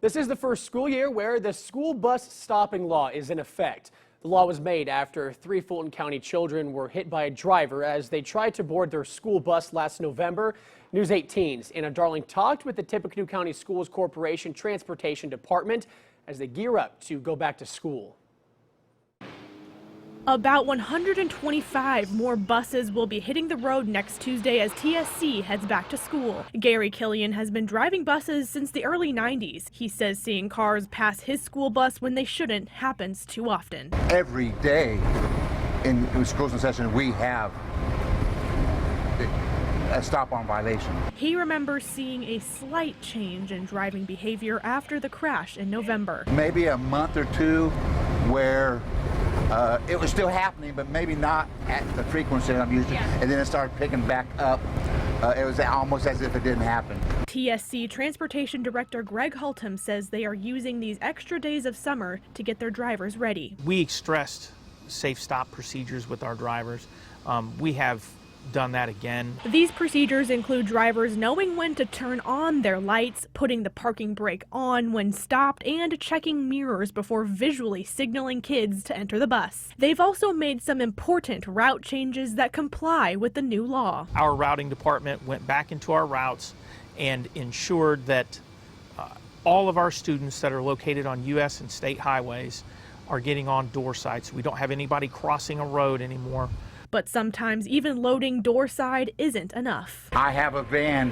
This is the first school year where the school bus stopping law is in effect. The law was made after 3 Fulton County children were hit by a driver as they tried to board their school bus last November. News 18's Anna Darling talked with the Tippecanoe County Schools Corporation Transportation Department as they gear up to go back to school. About 125 more buses will be hitting the road next Tuesday as TSC heads back to school. Gary Killian has been driving buses since the early 90s. He says seeing cars pass his school bus when they shouldn't happens too often. Every day in schools in session we have a stop-arm violation. He remembers seeing a slight change in driving behavior after the crash in November. Maybe a month or two where it was still happening, but maybe not at the frequency I'm used to, and then it started picking back up. It was almost as if it didn't happen. TSC Transportation Director Greg Hultham says they are using these extra days of summer to get their drivers ready. We stressed safe stop procedures with our drivers. We have done that again. These procedures include drivers knowing when to turn on their lights, putting the parking brake on when stopped, and checking mirrors before visually signaling kids to enter the bus. They've also made some important route changes that comply with the new law. Our routing department went back into our routes and ensured that all of our students that are located on U.S. and state highways are getting on door sites. We don't have anybody crossing a road anymore. But sometimes even loading door side isn't enough. I have a van,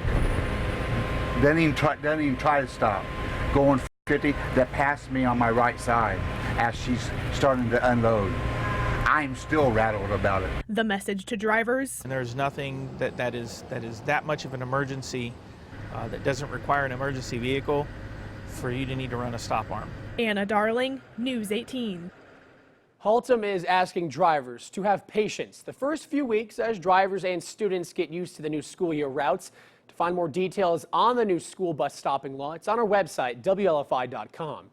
doesn't even try to stop, going 50, that passed me on my right side as she's starting to unload. I'm still rattled about it. The message to drivers: and there's nothing that is that much of an emergency that doesn't require an emergency vehicle for you to need to run a stop arm. Anna Darling, News 18. Hultham is asking drivers to have patience the first few weeks as drivers and students get used to the new school year routes. To find more details on the new school bus stopping law, it's on our website, WLFI.com.